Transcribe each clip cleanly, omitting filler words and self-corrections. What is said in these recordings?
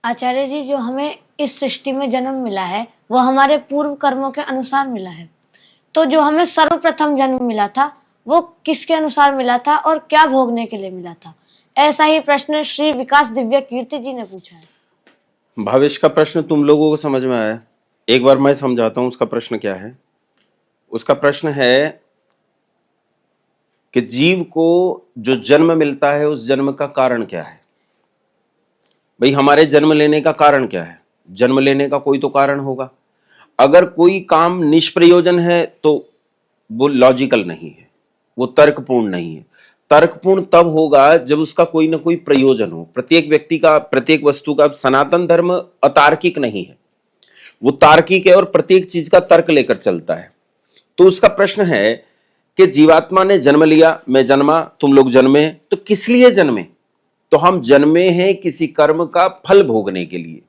आचार्य जी, जो हमें इस सृष्टि में जन्म मिला है वो हमारे पूर्व कर्मों के अनुसार मिला है। तो जो हमें सर्वप्रथम जन्म मिला था वो किसके अनुसार मिला था और क्या भोगने के लिए मिला था? ऐसा ही प्रश्न श्री विकास दिव्य कीर्ति जी ने पूछा है। भविष्य का प्रश्न तुम लोगों को समझ में आया? एक बार मैं समझाता हूं उसका प्रश्न क्या है। उसका प्रश्न है कि जीव को जो जन्म मिलता है उस जन्म का कारण क्या है। भाई, हमारे जन्म लेने का कारण क्या है? जन्म लेने का कोई तो कारण होगा। अगर कोई काम निष्प्रयोजन है तो वो लॉजिकल नहीं है, वो तर्कपूर्ण नहीं है। तर्कपूर्ण तब होगा जब उसका कोई ना कोई प्रयोजन हो। प्रत्येक व्यक्ति का, प्रत्येक वस्तु का, सनातन धर्म अतार्किक नहीं है, वो तार्किक है और प्रत्येक चीज का तर्क लेकर चलता है। तो उसका प्रश्न है कि जीवात्मा ने जन्म लिया, मैं जन्मा, तुम लोग जन्मे, तो किस लिए जन्मे? तो हम जन्मे हैं किसी कर्म का फल भोगने के लिए।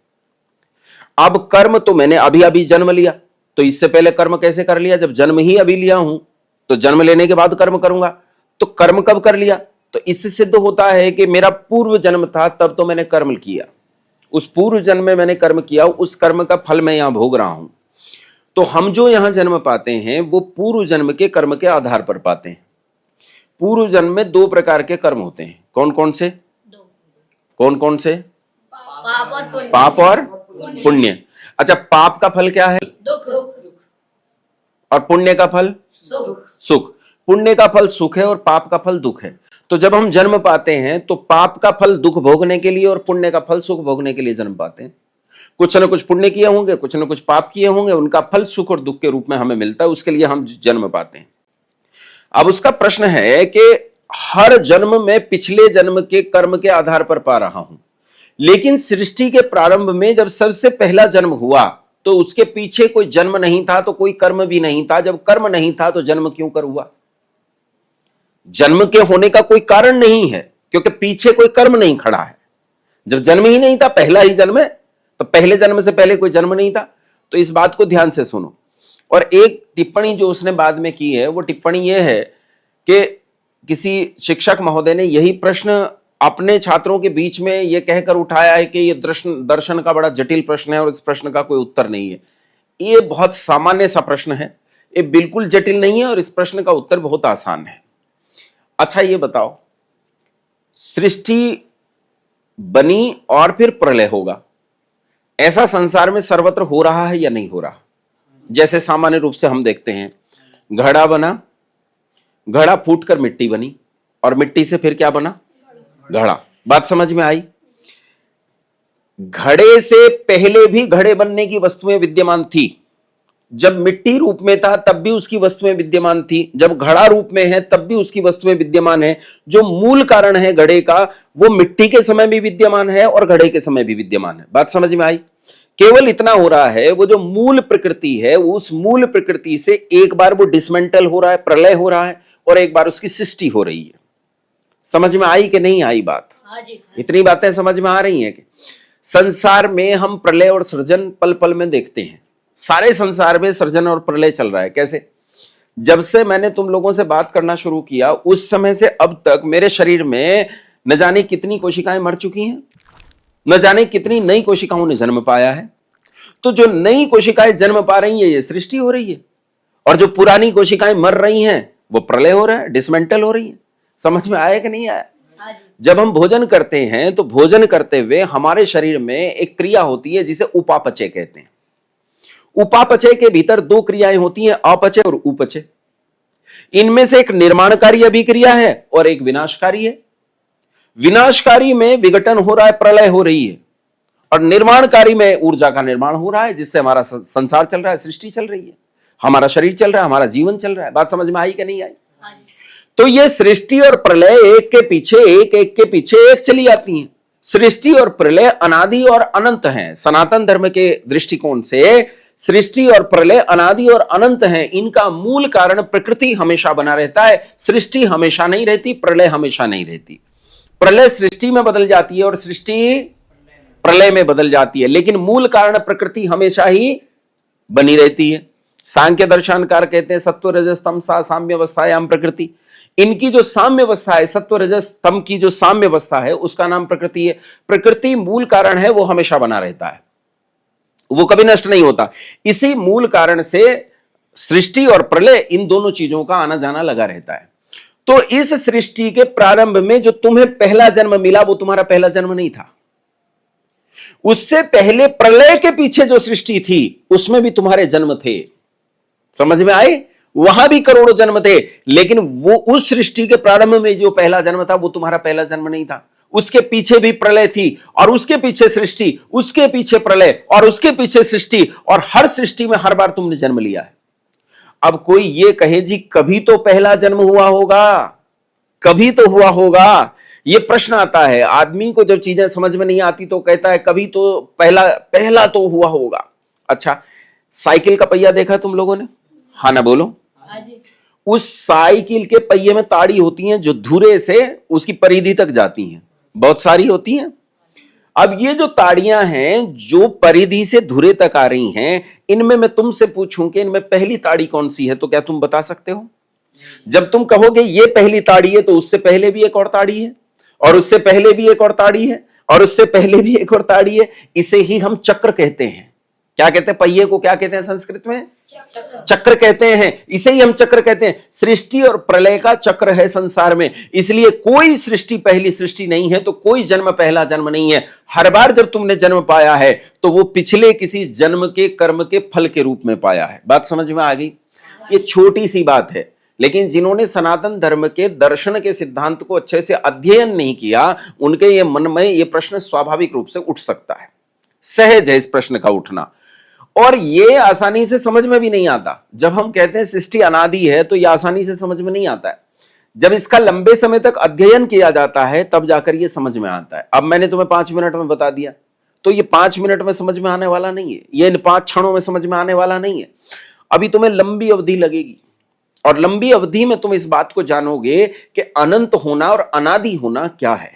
अब कर्म तो मैंने अभी अभी जन्म लिया, तो इससे पहले कर्म कैसे कर लिया? जब जन्म ही अभी लिया हूं तो जन्म लेने के बाद कर्म करूंगा। तो कर्म कब कर लिया? तो इससे सिद्ध होता है कि मेरा पूर्व जन्म था, तब तो मैंने कर्म किया, उस पूर्व जन्म में मैंने कर्म किया, उस कर्म का फल मैं यहां भोग रहा हूं। तो हम जो यहां जन्म पाते हैं वो पूर्व जन्म के कर्म के आधार पर पाते हैं। पूर्व जन्म में दो प्रकार के कर्म होते हैं। कौन कौन से? कौन कौन से? पाप और पुण्य। अच्छा, पाप का फल क्या है? दुख। और पुण्य का फल? सुख। पुण्य का फल सुख है और पाप का फल दुख है। तो जब हम जन्म पाते हैं तो पाप का फल दुख भोगने के लिए और पुण्य का फल सुख भोगने के लिए जन्म पाते हैं। कुछ न कुछ पुण्य किए होंगे, कुछ न कुछ पाप किए होंगे, उनका फल सुख और दुख के रूप में हमें मिलता है, उसके लिए हम जन्म पाते हैं। अब उसका प्रश्न है कि हर जन्म में पिछले जन्म के कर्म के आधार पर पा रहा हूं, लेकिन सृष्टि के प्रारंभ में जब सबसे पहला जन्म हुआ तो उसके पीछे कोई जन्म नहीं था, तो कोई कर्म भी नहीं था। जब कर्म नहीं था तो जन्म क्यों कर हुआ? जन्म के होने का कोई कारण नहीं है, क्योंकि पीछे कोई कर्म नहीं खड़ा है। जब जन्म ही नहीं था, पहला ही जन्म है, तो पहले जन्म से पहले कोई जन्म नहीं था। तो इस बात को ध्यान से सुनो। और एक टिप्पणी जो उसने बाद में की है, वो टिप्पणी यह है कि किसी शिक्षक महोदय ने यही प्रश्न अपने छात्रों के बीच में यह कहकर उठाया है कि यह दर्शन का बड़ा जटिल प्रश्न है और इस प्रश्न का कोई उत्तर नहीं है। यह बहुत सामान्य सा प्रश्न है, ये बिल्कुल जटिल नहीं है और इस प्रश्न का उत्तर बहुत आसान है। अच्छा, ये बताओ, सृष्टि बनी और फिर प्रलय होगा, ऐसा संसार में सर्वत्र हो रहा है या नहीं हो रहा? जैसे सामान्य रूप से हम देखते हैं, घड़ा बना, घड़ा फूटकर मिट्टी बनी और मिट्टी से फिर क्या बना? घड़ा। बात समझ में आई? घड़े से पहले भी घड़े बनने की वस्तुएं विद्यमान थी। जब मिट्टी रूप में था तब भी उसकी वस्तुएं विद्यमान थी, जब घड़ा रूप में है तब भी उसकी वस्तुएं विद्यमान है। जो मूल कारण है घड़े का, वो मिट्टी के समय भी विद्यमान है और घड़े के समय भी विद्यमान है। बात समझ में आई? केवल इतना हो रहा है, वो जो मूल प्रकृति है, उस मूल प्रकृति से एक बार वो डिसमेंटल हो रहा है, प्रलय हो रहा है, और एक बार उसकी सृष्टि हो रही है। समझ में आई कि नहीं आई बात? इतनी बातें समझ में आ रही हैं कि संसार में हम प्रलय और सृजन पल पल में देखते हैं। सारे संसार में सृजन और प्रलय चल रहा है। कैसे? जब से मैंने तुम लोगों से बात करना शुरू किया उस समय से अब तक मेरे शरीर में न जाने कितनी कोशिकाएं मर चुकी हैं, न जाने कितनी नई कोशिकाओं ने जन्म पाया है। तो जो नई कोशिकाएं जन्म पा रही है, ये सृष्टि हो रही है, और जो पुरानी कोशिकाएं मर रही हैं वो प्रलय हो रहा है, डिसमेंटल हो रही है। समझ में आया कि नहीं आया? जब हम भोजन करते हैं तो भोजन करते हुए हमारे शरीर में एक क्रिया होती है जिसे उपापचय कहते हैं। उपापचय के भीतर दो क्रियाएं होती हैं, अपचय और उपचय। इनमें से एक निर्माणकारी अभिक्रिया है और एक विनाशकारी है। विनाशकारी में विघटन हो रहा है, प्रलय हो रही है, और निर्माणकारी में ऊर्जा का निर्माण हो रहा है, जिससे हमारा संसार चल रहा है, सृष्टि चल रही है, हमारा शरीर चल रहा है, हमारा जीवन चल रहा है। बात समझ में आई कि नहीं आई? तो ये सृष्टि और प्रलय एक के पीछे एक, एक के पीछे एक चली आती हैं। सृष्टि और प्रलय अनादि और अनंत हैं। सनातन धर्म के दृष्टिकोण से सृष्टि और प्रलय अनादि और अनंत हैं। इनका मूल कारण प्रकृति हमेशा बना रहता है। सृष्टि हमेशा नहीं रहती, प्रलय हमेशा नहीं रहती। प्रलय सृष्टि में बदल जाती है और सृष्टि प्रलय में बदल जाती है, लेकिन मूल कारण प्रकृति हमेशा ही बनी रहती है। सांख्य दर्शनकार कहते हैं सत्व रजस्तम सा साम्य अवस्थायाम प्रकृति। इनकी जो साम्य अवस्था है, सत्व रजस तम की जो साम्य अवस्था है, उसका नाम प्रकृति है। प्रकृति मूल कारण है, वो हमेशा बना रहता है, वो कभी नष्ट नहीं होता। इसी मूल कारण से सृष्टि और प्रलय, इन दोनों चीजों का आना जाना लगा रहता है। तो इस सृष्टि के प्रारंभ में जो तुम्हें पहला जन्म मिला, वो तुम्हारा पहला जन्म नहीं था। उससे पहले प्रलय के पीछे जो सृष्टि थी, उसमें भी तुम्हारे जन्म थे। समझ में आए? वहां भी करोड़ों जन्म थे, लेकिन वो उस सृष्टि के प्रारंभ में जो पहला जन्म था, वो तुम्हारा पहला जन्म नहीं था। उसके पीछे भी प्रलय थी, और उसके पीछे सृष्टि, उसके पीछे प्रलय, और उसके पीछे सृष्टि, और हर सृष्टि में हर बार तुमने जन्म लिया है। अब कोई ये कहे जी कभी तो पहला जन्म हुआ होगा, कभी तो हुआ होगा, ये प्रश्न आता है। आदमी को जब चीजें समझ में नहीं आती तो कहता है कभी तो पहला तो हुआ होगा। अच्छा, साइकिल का पहिया देखा तुम लोगों ने? हाँ ना बोलो। उस साइकिल के पहिए में ताड़ी होती हैं जो धुरे से उसकी परिधि तक जाती हैं, बहुत सारी होती हैं। अब ये जो ताड़ियां हैं जो परिधि से धुरे तक आ रही हैं, इनमें मैं तुमसे पूछूं कि इनमें पहली ताड़ी कौन सी है, तो क्या तुम बता सकते हो? जब तुम कहोगे ये पहली ताड़ी है, तो उससे पहले भी एक और ताड़ी है, और उससे पहले भी एक और ताड़ी है, और उससे पहले भी एक और ताड़ी है। इसे ही हम चक्र कहते हैं। क्या कहते हैं? पहिए को क्या कहते हैं संस्कृत में? चक्र कहते हैं। इसे ही हम चक्र कहते हैं। सृष्टि और प्रलय का चक्र है संसार में, इसलिए कोई सृष्टि पहली सृष्टि नहीं है, तो कोई जन्म पहला जन्म नहीं है। हर बार जब तुमने जन्म पाया है, तो वो पिछले किसी जन्म के कर्म के फल के रूप में पाया है। बात समझ में आ गई? ये छोटी सी बात है, लेकिन जिन्होंने सनातन धर्म के दर्शन के सिद्धांत को अच्छे से अध्ययन नहीं किया, उनके ये मन में ये प्रश्न स्वाभाविक रूप से उठ सकता है। सहज है इस प्रश्न का उठना, और ये आसानी से समझ में भी नहीं आता। जब हम कहते हैं सृष्टि अनादि है, तो ये आसानी से समझ में नहीं आता है। जब इसका लंबे समय तक अध्ययन किया जाता है, तब जाकर ये समझ में आता है। अब मैंने तुम्हें 5 मिनट में बता दिया, तो ये 5 मिनट में समझ में आने वाला नहीं है, ये इन 5 क्षणों में समझ में आने वाला नहीं है। अभी तुम्हें लंबी अवधि लगेगी, और लंबी अवधि में तुम इस बात को जानोगे कि अनंत होना और अनादि होना क्या है,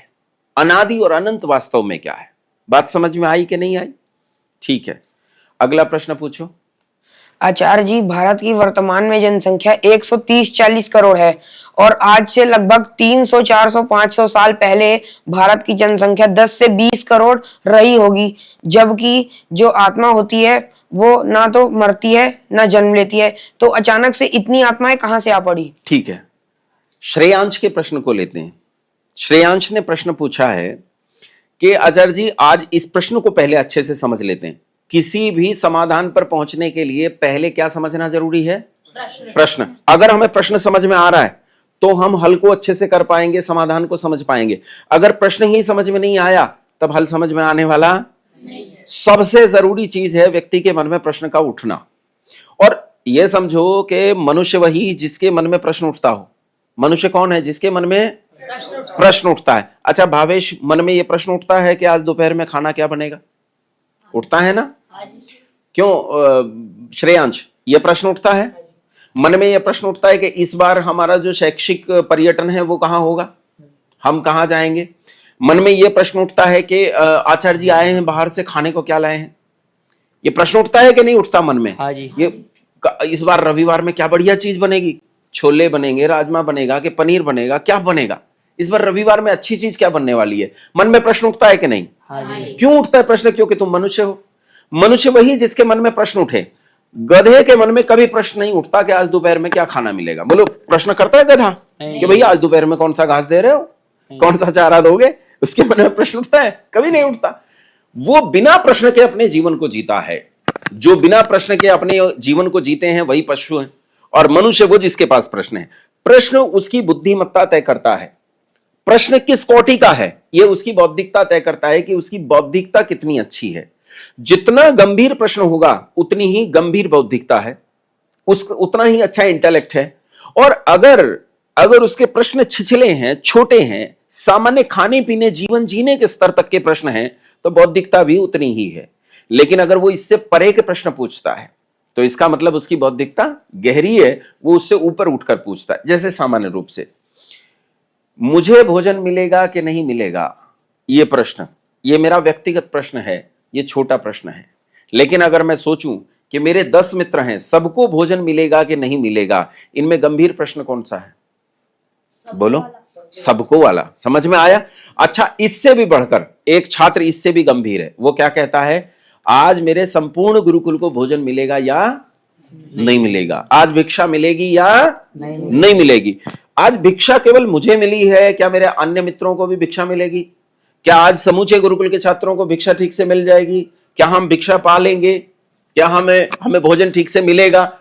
अनादि और अनंत वास्तव में क्या है। बात समझ में आई कि नहीं आई? ठीक है, अगला प्रश्न पूछो। आचार्य जी, भारत की वर्तमान में जनसंख्या 130-140 करोड़ है, और आज से लगभग 300, 400, 500 साल पहले भारत की जनसंख्या 10 से 20 करोड़ रही होगी, जबकि जो आत्मा होती है वो ना तो मरती है ना जन्म लेती है, तो अचानक से इतनी आत्माएं कहां से आ पड़ी? ठीक है, श्रेयांश के प्रश्न को लेते हैं। श्रेयांश ने प्रश्न पूछा है कि आचार्य जी, आज इस प्रश्न को पहले अच्छे से समझ लेते हैं। किसी भी समाधान पर पहुंचने के लिए पहले क्या समझना जरूरी है? प्रश्न। अगर हमें प्रश्न समझ में आ रहा है, तो हम हल को अच्छे से कर पाएंगे, समाधान को समझ पाएंगे। अगर प्रश्न ही समझ में नहीं आया, तब हल समझ में आने वाला नहीं है। सबसे जरूरी चीज है व्यक्ति के मन में प्रश्न का उठना। और यह समझो कि मनुष्य वही जिसके मन में प्रश्न उठता हो। मनुष्य कौन है? जिसके मन में प्रश्न उठता है। अच्छा भावेश, मन में यह प्रश्न उठता है कि आज दोपहर में खाना क्या बनेगा? उठता है ना? क्यों श्रेयांश, यह प्रश्न उठता है? मन में यह प्रश्न उठता है कि इस बार हमारा जो शैक्षिक पर्यटन है वो कहां होगा, हम कहां जाएंगे। मन में यह प्रश्न उठता है कि आचार्य जी आए हैं बाहर से, खाने को क्या लाए हैं। ये प्रश्न उठता है कि नहीं उठता मन में? हाँ जी। ये इस बार रविवार में क्या बढ़िया चीज बनेगी, छोले बनेंगे, राजमा बनेगा कि पनीर बनेगा, क्या बनेगा इस बार रविवार में, अच्छी चीज क्या बनने वाली है। मन में प्रश्न उठता है कि नहीं? हाँ जी। क्यों उठता है प्रश्न? क्योंकि तुम मनुष्य हो। मनुष्य वही जिसके मन में प्रश्न उठे। गधे के मन में कभी प्रश्न नहीं उठता कि आज दोपहर में क्या खाना मिलेगा। बोलो, प्रश्न करता है गधा कि भैया आज दोपहर में कौन सा घास दे रहे हो, कौन सा चारा दोगे? उसके मन में प्रश्न उठता है? कभी नहीं उठता। वो बिना प्रश्न के अपने जीवन को जीता है। जो बिना प्रश्न के अपने जीवन को जीते हैं वही पशु है, और मनुष्य वो जिसके पास प्रश्न है। प्रश्न उसकी बुद्धिमत्ता तय करता है। प्रश्न किस कोटि का है, यह उसकी बौद्धिकता तय करता है कि उसकी बौद्धिकता कितनी अच्छी है। जितना गंभीर प्रश्न होगा उतनी ही गंभीर बौद्धिकता है, उतना ही अच्छा इंटेलेक्ट है। और अगर उसके प्रश्न छिछले हैं, छोटे हैं, सामान्य खाने पीने जीवन जीने के स्तर तक के प्रश्न हैं, तो बौद्धिकता भी उतनी ही है। लेकिन अगर वो इससे परे के प्रश्न पूछता है, तो इसका मतलब उसकी बौद्धिकता गहरी है, वो उससे ऊपर उठकर पूछता है। जैसे सामान्य रूप से, मुझे भोजन मिलेगा कि नहीं मिलेगा, ये प्रश्न, ये मेरा व्यक्तिगत प्रश्न है, ये छोटा प्रश्न है। लेकिन अगर मैं सोचूं कि मेरे 10 मित्र हैं, सबको भोजन मिलेगा कि नहीं मिलेगा, इनमें गंभीर प्रश्न कौन सा है? बोलो, सबको वाला। समझ में आया? अच्छा, इससे भी बढ़कर एक छात्र इससे भी गंभीर है। वो क्या कहता है? आज मेरे संपूर्ण गुरुकुल को भोजन मिलेगा या नहीं मिलेगा? आज भिक्षा मिलेगी या नहीं मिलेगी? आज भिक्षा केवल मुझे मिली है, क्या मेरे अन्य मित्रों को भी भिक्षा मिलेगी? क्या आज समूचे गुरुकुल के छात्रों को भिक्षा ठीक से मिल जाएगी? क्या हम भिक्षा पा लेंगे? क्या हमें भोजन ठीक से मिलेगा?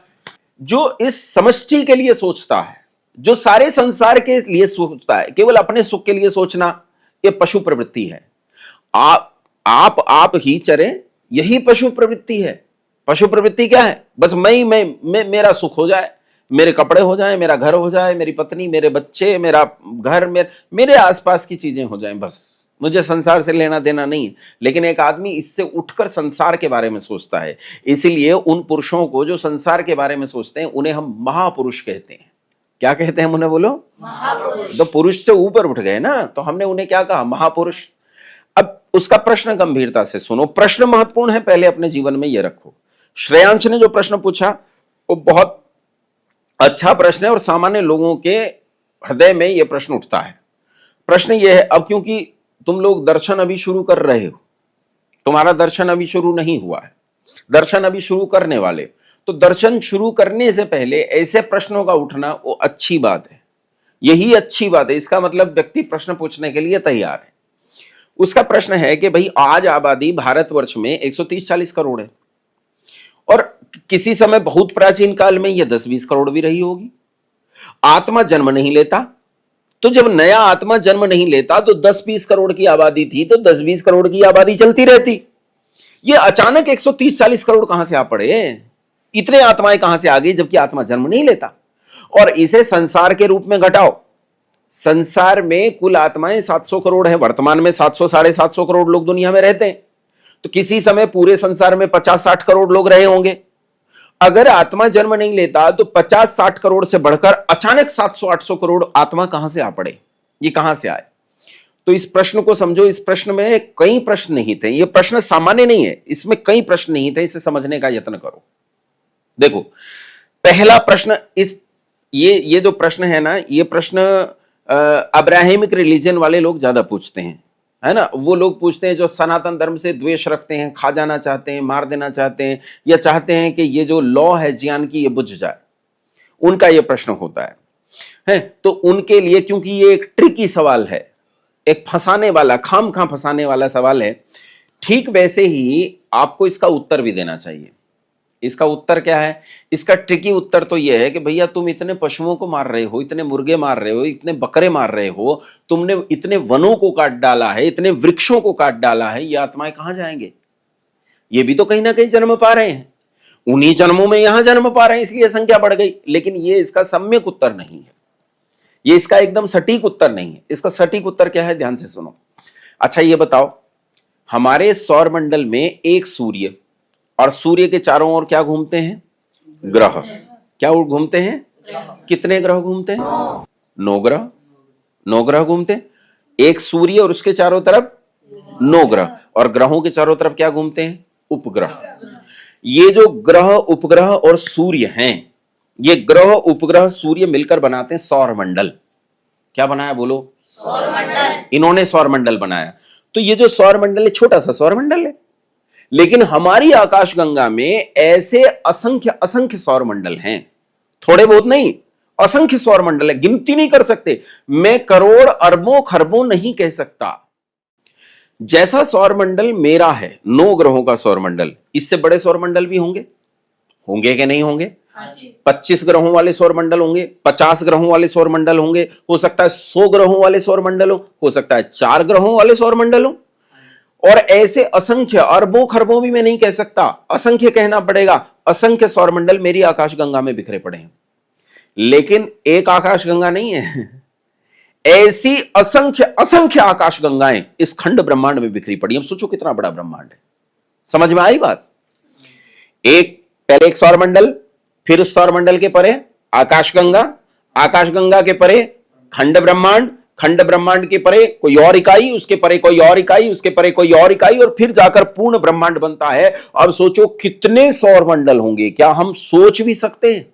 जो इस समष्टि के लिए सोचता है, जो सारे संसार के लिए सोचता है, केवल अपने सुख के लिए सोचना, यह पशु प्रवृत्ति है। आप ही चरें, यही पशु प्रवृत्ति है। पशु प्रवृत्ति क्या है? बस मैं मेरा सुख हो जाए, मेरे कपड़े हो जाए, मेरा घर हो जाए, मेरी पत्नी, मेरे बच्चे, मेरा घर, मेरे आसपास की चीजें हो जाएं, बस मुझे संसार से लेना देना नहीं है। लेकिन एक आदमी इससे उठकर संसार के बारे में सोचता है। इसीलिए उन पुरुषों को जो संसार के बारे में सोचते हैं, उन्हें हम महापुरुष कहते हैं। क्या कहते हैं उन्हें? बोलो, महापुरुष। तो पुरुष से ऊपर उठ गए ना, तो हमने उन्हें क्या कहा? महापुरुष। अब उसका प्रश्न गंभीरता से सुनो। प्रश्न महत्वपूर्ण है, पहले अपने जीवन में यह रखो। श्रेयांश ने जो प्रश्न पूछा वो बहुत अच्छा प्रश्न है और सामान्य लोगों के हृदय में यह प्रश्न उठता है। प्रश्न यह है, अब क्योंकि तुम लोग दर्शन अभी शुरू कर रहे हो, तुम्हारा दर्शन अभी शुरू नहीं हुआ है, दर्शन अभी शुरू करने वाले, तो दर्शन शुरू करने से पहले ऐसे प्रश्नों का उठना वो अच्छी बात है। यही अच्छी बात है। इसका मतलब व्यक्ति प्रश्न पूछने के लिए तैयार है। उसका प्रश्न है कि भाई, आज आबादी भारतवर्ष में 130-140 करोड़ है और किसी समय बहुत प्राचीन काल में यह 10-20 करोड़ भी रही होगी। आत्मा जन्म नहीं लेता, तो जब नया आत्मा जन्म नहीं लेता तो 10-20 करोड़ की आबादी थी, तो 10-20 करोड़ की आबादी चलती रहती। ये अचानक 130-140 करोड़ कहां से आ पड़े? इतने आत्माएं कहां से आ गई जबकि आत्मा जन्म नहीं लेता? और इसे संसार के रूप में घटाओ। संसार में कुल आत्माएं 700 करोड़ है, वर्तमान में 700-750 करोड़ लोग दुनिया में रहते हैं। तो किसी समय पूरे संसार में 50-60 करोड़ लोग रहे होंगे। अगर आत्मा जन्म नहीं लेता तो 50-60 करोड़ से बढ़कर अचानक 700-800 करोड़ आत्मा कहां से आ पड़े? ये कहां से आए? तो इस प्रश्न को समझो। इस प्रश्न में कई प्रश्न नहीं थे। यह प्रश्न सामान्य नहीं है, इसमें कई प्रश्न नहीं थे। इसे समझने का यत्न करो। देखो, पहला प्रश्न, ये जो प्रश्न है ना, ये प्रश्न अब्राहमिक रिलीजन वाले लोग ज्यादा पूछते हैं, है ना। वो लोग पूछते हैं जो सनातन धर्म से द्वेष रखते हैं, खा जाना चाहते हैं, मार देना चाहते हैं, या चाहते हैं कि ये जो लॉ है ज्ञान की ये बुझ जाए। उनका ये प्रश्न होता है। तो उनके लिए, क्योंकि ये एक ट्रिकी सवाल है, एक फंसाने वाला, खामखा फंसाने वाला सवाल है, ठीक वैसे ही आपको इसका उत्तर भी देना चाहिए। इसका उत्तर क्या है? इसका ट्रिकी उत्तर तो यह है कि भैया, तुम इतने पशुओं को मार रहे हो, इतने मुर्गे मार रहे हो, इतने बकरे मार रहे हो, तुमने इतने वनों को काट डाला है, इतने वृक्षों को काट डाला है, ये आत्माएं कहां जाएंगे? ये भी तो कहीं ना कहीं जन्म पा रहे हैं, उन्हीं जन्मों में यहां जन्म पा रहे हैं, इसलिए संख्या बढ़ गई। लेकिन ये इसका सम्यक उत्तर नहीं है, ये इसका एकदम सटीक उत्तर नहीं है। इसका सटीक उत्तर क्या है? ध्यान से सुनो। अच्छा, ये बताओ, हमारे सौर मंडल में एक सूर्य और सूर्य के चारों ओर क्या घूमते हैं? ग्रह। क्या घूमते हैं? कितने ग्रह घूमते हैं? 9 ग्रह। 9 ग्रह घूमते हैं। एक सूर्य और उसके चारों तरफ 9 ग्रह, और ग्रहों के चारों तरफ क्या घूमते हैं? उपग्रह। ये जो ग्रह, उपग्रह और सूर्य हैं, ये ग्रह, उपग्रह, सूर्य मिलकर बनाते हैं सौर मंडल। क्या बनाया? बोलो, सौर मंडल। इन्होंने सौर मंडल बनाया। तो ये जो सौर मंडल है, छोटा सा सौर मंडल है, लेकिन हमारी आकाशगंगा में ऐसे असंख्य असंख्य सौर मंडल हैं। थोड़े बहुत नहीं, असंख्य सौर मंडल है, गिनती नहीं कर सकते। मैं करोड़, अरबों, खरबों नहीं कह सकता। जैसा सौर मंडल मेरा है, 9 ग्रहों का सौर मंडल, इससे बड़े सौर मंडल भी होंगे। होंगे कि नहीं होंगे? 25 ग्रहों वाले सौर मंडल होंगे, 50 ग्रहों वाले सौर मंडल होंगे, हो सकता है 100 ग्रहों वाले सौर मंडल हो सकता है 4 ग्रहों वाले सौर मंडल हो, और ऐसे असंख्य, अरबों खरबों भी मैं नहीं कह सकता, असंख्य कहना पड़ेगा। असंख्य सौर मंडल मेरी आकाशगंगा में बिखरे पड़े हैं। लेकिन एक आकाशगंगा नहीं है, ऐसी असंख्य असंख्य आकाशगंगाएं इस खंड ब्रह्मांड में बिखरी पड़ी। अब सोचो कितना बड़ा ब्रह्मांड है। समझ में आई बात? पहले एक सौर मंडल, फिर उस सौर मंडल के परे आकाशगंगा, आकाशगंगा के परे खंड ब्रह्मांड, खंड ब्रह्मांड के परे कोई और इकाई, उसके परे कोई और इकाई, उसके परे कोई और इकाई, और फिर जाकर पूर्ण ब्रह्मांड बनता है। अब सोचो कितने सौर मंडल होंगे। क्या हम सोच भी सकते हैं?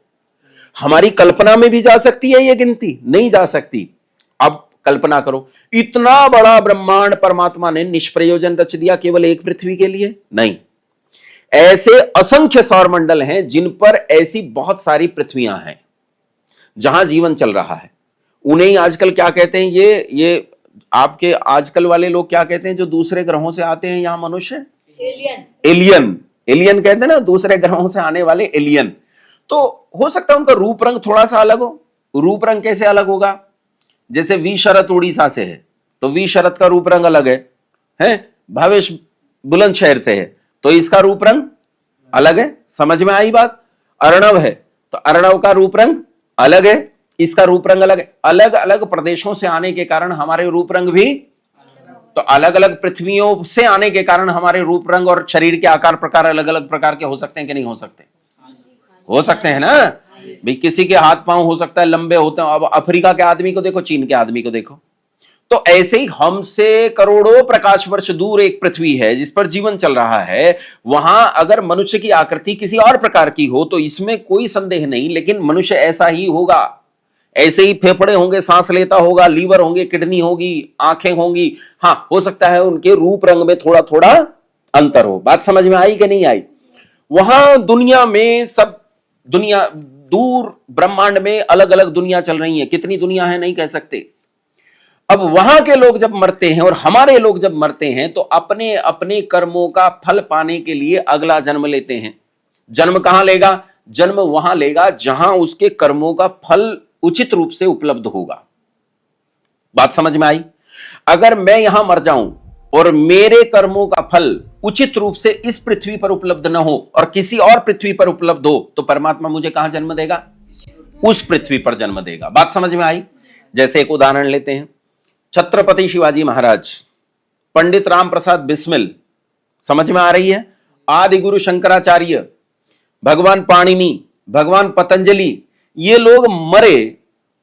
हमारी कल्पना में भी जा सकती है ये गिनती? नहीं जा सकती। अब कल्पना करो, इतना बड़ा ब्रह्मांड परमात्मा ने निष्प्रयोजन रच दिया केवल एक पृथ्वी के लिए? नहीं, ऐसे असंख्य सौर मंडल हैं जिन पर ऐसी बहुत सारी पृथ्वियां हैं जहां जीवन चल रहा है। उन्हें ही आजकल क्या कहते हैं, ये आपके आजकल वाले लोग क्या कहते हैं जो दूसरे ग्रहों से आते हैं यहां मनुष्य? एलियन कहते हैं ना, दूसरे ग्रहों से आने वाले एलियन। तो हो सकता है उनका रूप रंग थोड़ा सा अलग हो। रूप रंग कैसे अलग होगा? जैसे वी शरत उड़ीसा से है तो वी शरत का रूप रंग अलग है? भावेश बुलंदशहर से है तो इसका रूप रंग अलग है। समझ में आई बात? अर्णव है तो अर्णव का रूप रंग अलग है, इसका रूप रंग अलग है। अलग अलग प्रदेशों से आने के कारण हमारे रूप रंग भी, तो अलग अलग पृथ्वियों से आने के कारण हमारे रूप रंग और शरीर के आकार प्रकार अलग अलग प्रकार के हो सकते हैं कि नहीं हो सकते? हो सकते हैं ना भाई। किसी के हाथ पांव हो सकता है लंबे होते हैं। अब अफ्रीका के आदमी को देखो, चीन के आदमी को देखो। तो ऐसे ही हमसे करोड़ों प्रकाश वर्ष दूर एक पृथ्वी है जिस पर जीवन चल रहा है। वहां अगर मनुष्य की आकृति किसी और प्रकार की हो तो इसमें कोई संदेह नहीं, लेकिन मनुष्य ऐसा ही होगा। ऐसे ही फेफड़े होंगे, सांस लेता होगा, लीवर होंगे, किडनी होगी, आंखें होंगी। हाँ, हो सकता है उनके रूप रंग में थोड़ा थोड़ा अंतर हो। बात समझ में आई कि नहीं आई? वहां दुनिया में सब दुनिया दूर ब्रह्मांड में अलग अलग दुनिया चल रही है। कितनी दुनिया है नहीं कह सकते। अब वहां के लोग जब मरते हैं और हमारे लोग जब मरते हैं तो अपने अपने कर्मों का फल पाने के लिए अगला जन्म लेते हैं। जन्म कहां लेगा? जन्म वहां लेगा जहां उसके कर्मों का फल उचित रूप से उपलब्ध होगा। बात समझ में आई? अगर मैं यहां मर जाऊं और मेरे कर्मों का फल उचित रूप से इस पृथ्वी पर उपलब्ध न हो और किसी और पृथ्वी पर उपलब्ध हो तो परमात्मा मुझे कहां जन्म देगा? उस पृथ्वी पर जन्म देगा। बात समझ में आई? जैसे एक उदाहरण लेते हैं, छत्रपति शिवाजी महाराज, पंडित राम प्रसाद बिस्मिल, समझ में आ रही है? आदि गुरु शंकराचार्य, भगवान पाणिनि, भगवान पतंजलि, ये लोग मरे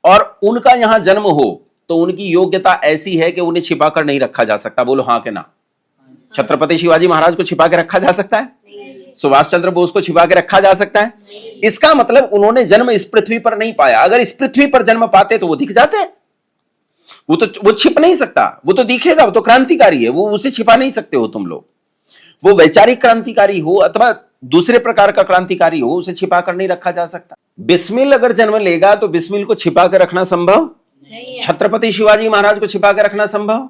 और उनका यहां जन्म हो तो उनकी योग्यता ऐसी है कि उन्हें छिपाकर नहीं रखा जा सकता। बोलो हाँ के ना? छत्रपति शिवाजी महाराज को छिपा के रखा जा सकता है? सुभाष चंद्र बोस को छिपा के रखा जा सकता है? इसका मतलब उन्होंने जन्म इस पृथ्वी पर नहीं पाया। अगर इस पृथ्वी पर जन्म पाते तो वो दिख जाते। वो छिप नहीं सकता, वो तो दिखेगा, वो तो क्रांतिकारी है, वो उसे छिपा नहीं सकते हो तुम लोग। वो वैचारिक क्रांतिकारी हो अथवा दूसरे प्रकार का क्रांतिकारी हो, उसे छिपा कर नहीं रखा जा सकता। बिस्मिल अगर जन्म लेगा तो बिस्मिल को छिपा कर रखना संभव? छत्रपति शिवाजी महाराज को छिपा कर रखना संभव?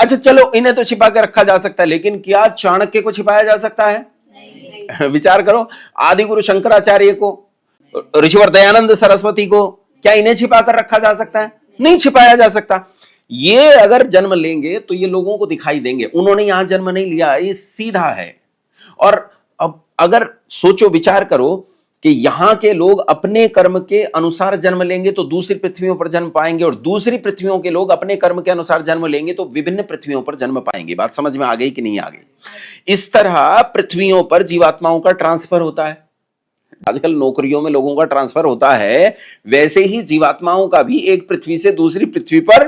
अच्छा चलो, इन्हें तो छिपा कर रखा जा सकता है, लेकिन क्या चाणक्य को छिपाया जा सकता है? विचार करो। आदि गुरु शंकराचार्य को, ऋषिवर दयानंद सरस्वती को, क्या इन्हें छिपा कर रखा जा सकता है? नहीं छिपाया जा सकता। ये अगर जन्म लेंगे तो ये लोगों को दिखाई देंगे। उन्होंने यहां जन्म नहीं लिया, ये सीधा है। और अब अगर सोचो, विचार करो कि यहां के लोग अपने कर्म के अनुसार जन्म लेंगे तो दूसरी पृथ्वियों पर जन्म पाएंगे, और दूसरी पृथ्वियों के लोग अपने कर्म के अनुसार जन्म लेंगे तो विभिन्न पृथ्वियों पर जन्म पाएंगे। बात समझ में आ गई कि नहीं आ गई? इस तरह पृथ्वियों पर जीवात्माओं का ट्रांसफर होता है। आजकल नौकरियों में लोगों का ट्रांसफर होता है, वैसे ही जीवात्माओं का भी एक पृथ्वी से दूसरी पृथ्वी पर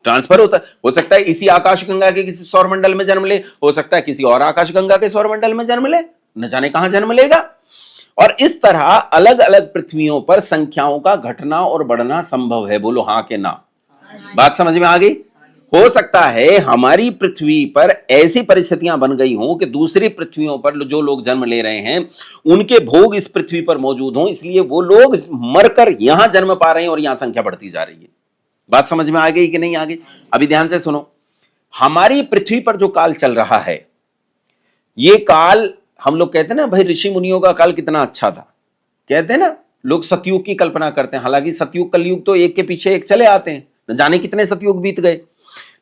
ट्रांसफर होता है। हो सकता है इसी आकाश गंगा के किसी सौरमंडल में जन्म ले, हो सकता है किसी और आकाश गंगा के सौरमंडल में जन्म ले, न जाने कहां जन्म लेगा। और इस तरह अलग अलग पृथ्वियों पर संख्याओं का घटना और बढ़ना संभव है। बोलो हाँ के ना? बात समझ में आ गई? हो सकता है हमारी पृथ्वी पर ऐसी परिस्थितियां बन गई हों कि दूसरी पृथ्वियों पर जो लोग जन्म ले रहे हैं उनके भोग इस पृथ्वी पर मौजूद हों, इसलिए वो लोग मरकर यहां जन्म पा रहे हैं और यहां संख्या बढ़ती जा रही है। बात समझ में आ गई कि नहीं आ गई? अभी ध्यान से सुनो। हमारी पृथ्वी पर जो काल चल रहा है, ये काल हम लोग कहते हैं ना भाई ऋषि मुनियों का काल कितना अच्छा था, कहते हैं ना लोग सतयुग की कल्पना करते हैं। हालांकि सतयुग कलयुग तो एक के पीछे एक चले आते हैं, न जाने कितने सतयुग बीत गए,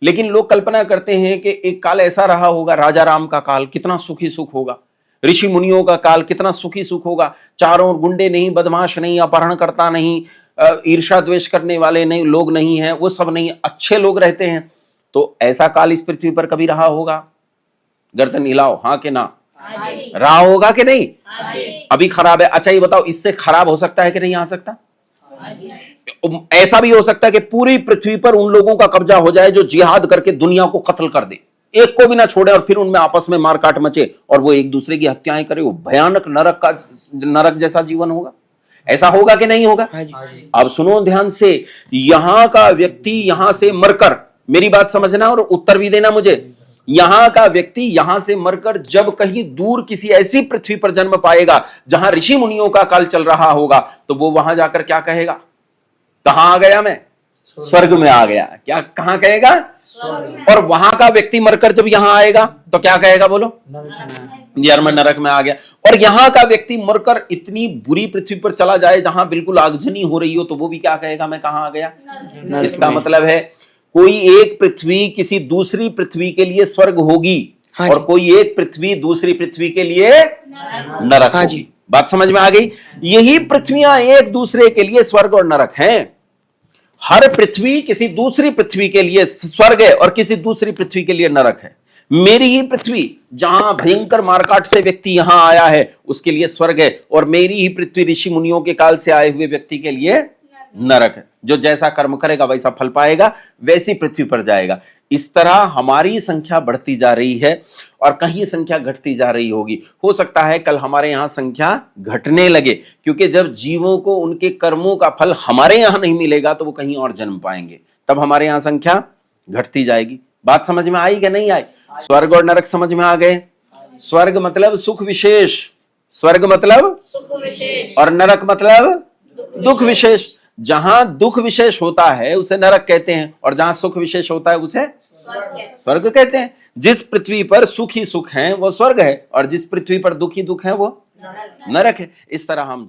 लेकिन लोग कल्पना करते हैं कि एक काल ऐसा रहा होगा, राजा राम का काल कितना सुखी सुख होगा, ऋषि मुनियों का काल कितना सुखी सुख होगा, चारों गुंडे नहीं, बदमाश नहीं, अपहरणकर्ता नहीं, ईर्ष्या द्वेष करने वाले नहीं, लोग नहीं है, वो सब नहीं, अच्छे लोग रहते हैं। तो ऐसा काल इस पृथ्वी पर कभी रहा होगा? गर्दन हिलाओ हाँ के ना? रहा होगा कि नहीं? अभी खराब है। अच्छा ये बताओ, इससे खराब हो सकता है कि नहीं आ सकता? ऐसा भी हो सकता है कि पूरी पृथ्वी पर उन लोगों का कब्जा हो जाए जो जिहाद करके दुनिया को कत्ल कर दे, एक को भी ना छोड़े, और फिर उनमें आपस में मारकाट मचे और वो एक दूसरे की हत्याएं करे। वो भयानक नरक जैसा जीवन होगा। ऐसा होगा कि नहीं होगा? हाँ जी। अब सुनो ध्यान से, यहां का व्यक्ति यहां से मरकर, मेरी बात समझना और उत्तर भी देना मुझे, यहां का व्यक्ति यहां से मरकर जब कहीं दूर किसी ऐसी पृथ्वी पर जन्म पाएगा जहां ऋषि मुनियों का काल चल रहा होगा, तो वो वहां जाकर क्या कहेगा? कहां आ गया मैं? स्वर्ग में आ गया। क्या कहां कहेगा? और वहां का व्यक्ति मरकर जब यहां आएगा तो क्या कहेगा? बोलो यार मैं नरक में आ गया। और यहां का व्यक्ति मरकर इतनी बुरी पृथ्वी पर चला जाए जहां बिल्कुल आगजनी हो रही हो, तो वो भी क्या कहेगा? मैं कहां आ गया? इसका मतलब है कोई एक पृथ्वी किसी दूसरी पृथ्वी के लिए स्वर्ग होगी, हाँ और जी। कोई एक पृथ्वी दूसरी पृथ्वी के लिए नरक हाँ होगी। जी। बात समझ में आ गई? यही पृथ्वियां एक दूसरे के लिए स्वर्ग और नरक हैं। हर पृथ्वी किसी दूसरी पृथ्वी के लिए स्वर्ग है और किसी दूसरी पृथ्वी के लिए नरक है। मेरी ही पृथ्वी जहां भयंकर मारकाट से व्यक्ति यहां आया है उसके लिए स्वर्ग है, और मेरी ही पृथ्वी ऋषि मुनियों के काल से आए हुए व्यक्ति के लिए नरक है। जो जैसा कर्म करेगा वैसा फल पाएगा, वैसी पृथ्वी पर जाएगा। इस तरह हमारी संख्या बढ़ती जा रही है और कहीं संख्या घटती जा रही होगी। हो सकता है कल हमारे यहां संख्या घटने लगे, क्योंकि जब जीवों को उनके कर्मों का फल हमारे यहां नहीं मिलेगा तो वो कहीं और जन्म पाएंगे, तब हमारे यहां संख्या घटती जाएगी। बात समझ में आई कि नहीं आई? स्वर्ग और नरक समझ में आ गए? स्वर्ग मतलब सुख विशेष, स्वर्ग मतलब सुख विशेष, और नरक मतलब दुख विशेष। जहां दुख विशेष होता है उसे नरक कहते हैं, और जहां सुख विशेष होता है उसे स्वर्ग कहते हैं। जिस पृथ्वी पर सुख ही सुख है वो स्वर्ग है, और जिस पृथ्वी पर दुख ही दुख है वो नरक है। इस तरह हम